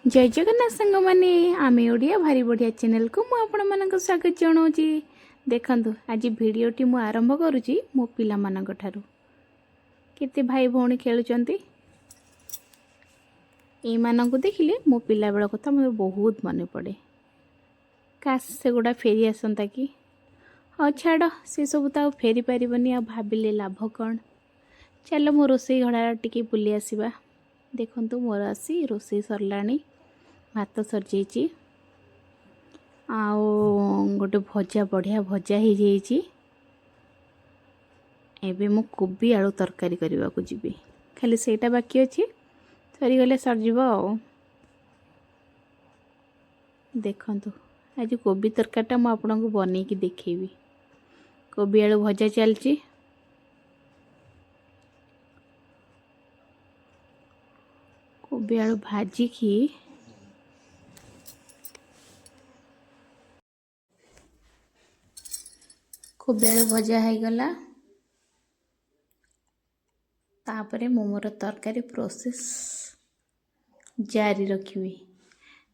जय जगन्नाथ सांग मैंने आम ओडिया भारी बढ़िया चैनल को मुझे स्वागत जनाऊँगी। देखु आज भिडटी मु आरंभ करुँची मो पिला मानक ठारू केते भाई भौणी खेलुचंती ए मानक देखिले मो पिला बेल कथा मोर बहुत मन पड़े। काश से गुड़ा फेरी आसंता कि हाँ छाड़ से सब तो फेरी पारबनी आ भाविले लाभ कौन। चलो मो रोसई घड़ा टिके बुली आसवा। देखु मोर आसी रोसई सरलाणी भात सरी गोटे भजा बढ़िया भजा हो जाइए। एबे मु कोबी आलू तरकारी करने को जीवी खाली सेटा बाकी अच्छी सरीगले सरजीव। देखंतु आज कोबी तरकारीटा मु आपको बनई कि देखेबी। कोबी आलू भजा चलची कोबी आलू भाजिकी कोबी आलू भजा हो गला। तापरे मु मोर तरकारी प्रोसेस जारी रखी।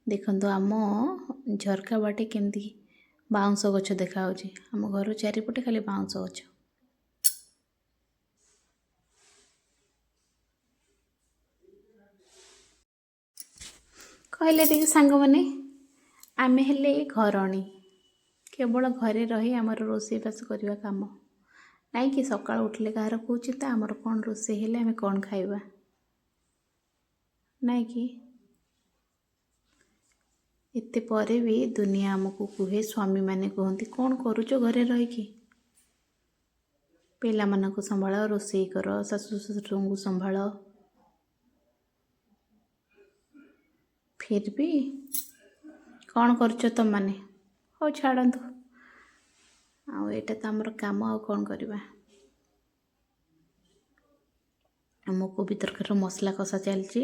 देखंतु आम झरका बाटे केमती बाउंस गछ देखा आम घर चारिपटे खाली बाउंस गछ। कहले देखिए सांग मैंने आमे हेले घरणी केवल घरे रही आमर रोषेबास करवा काम नाई कि सका उठले कहार को चिंता आमर कौन रोषे हेले आमे कौन खाइबा नाई कि एते परे भी दुनिया आमको कहे स्वामी माने कहती कौन करुच घरे रही कि पिला मानक संभाल रोषे कर शाशु शशुर को संभाल फिर भी कौन करुच तुम माने हो छाड़तु आटा तो आमर काम आ कौन करवा। मो कोबी तरकारी मसला कषा चलची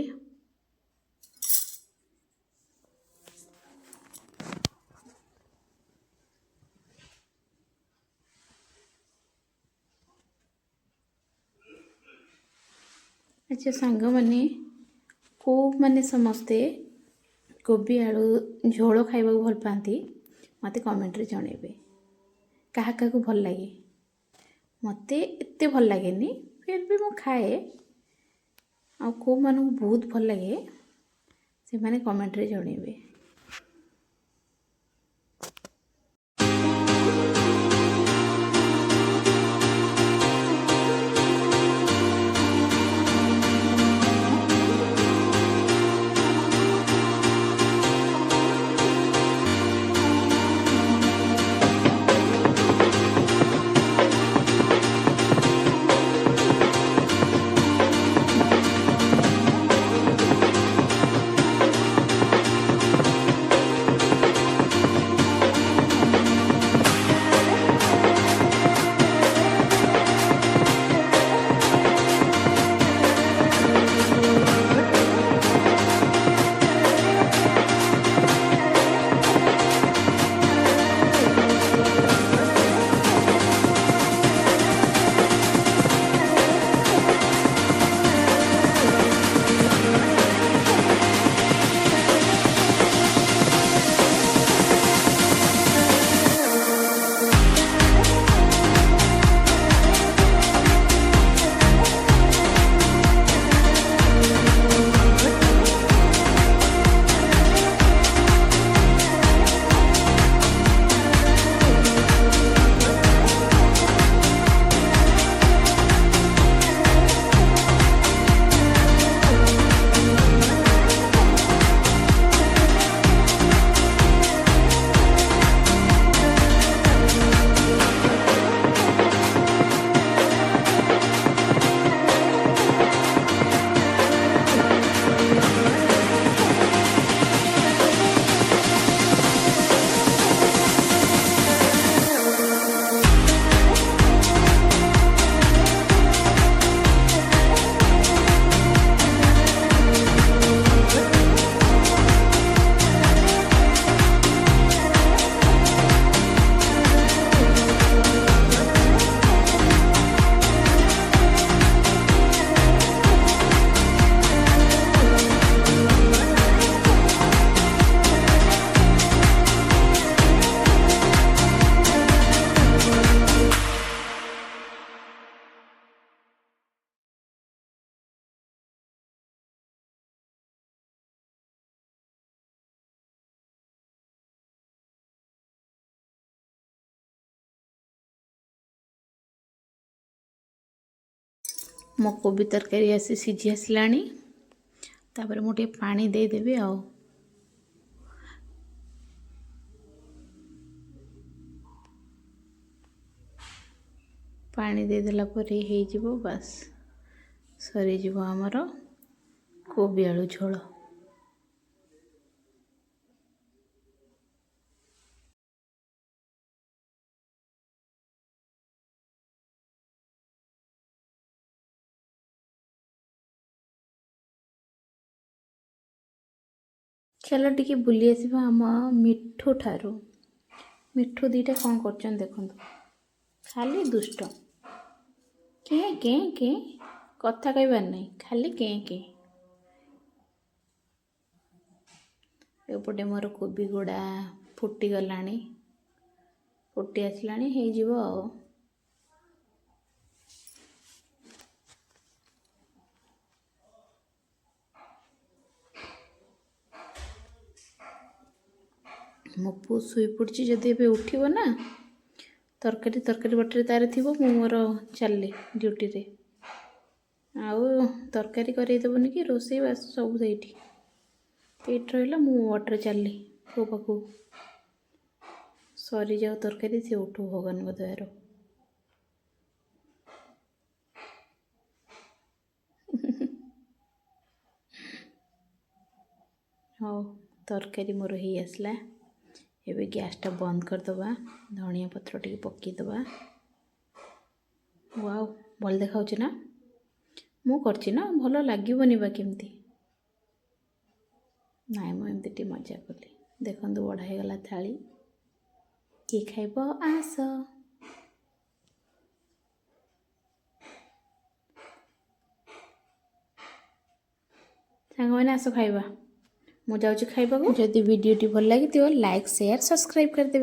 अच्छा सांग मैंने को मैंने समस्ते कोबी आलू झोल खाइबा भल पाती मत कमेंट रे जनइबे क्या क्या भल लगे मत एत भल लगे फिर भी मु खाए आ को मानू बहुत भल लगे से माने कमेंट रे जनइबे। मो कोबी तरकारी आसी सीझी आसलानी तापर मु टे पानी देदेवी आ पानी देदेला पर हो बस सरीज आमर कोबी आलू झोल। चलो टिके बुली आसवा आम मिठू ठारू। मिठू दीटा कौन कर देखो खाली दुष्ट के के के कथा कहबार नहीं खाली के के। एपटे मोर कोबी गुड़ा फुटी गला फुटी आसला हो मो पु शुई पड़ी जदि ए उठब ना तरकारी तरकारी बटर तार थी मोर चलि ड्यूटी रे आउ तरकारी करदेबनी कि रोसे बास सब ये रहा मु बटर चलि पो पाखु सरी जाऊ तरकारी सी उठू भगवान दयार। हाँ तरकारी मोर ही आसला एबे गैसटा बंद करदबा धनिया पत्र टिके पकेदबा। वाओ भल देखा ना मु करछि ना भल लागबनी बा केमती नाइ मु एमती टी मजा कली देखंतु बड़ा हे गला थाली के खाइब आस सांग मैंने आस खाइबा मु जाउछि खाइबा को। जदि वीडियो टी भल लागी लाइक शेयर सब्सक्राइब कर देबे।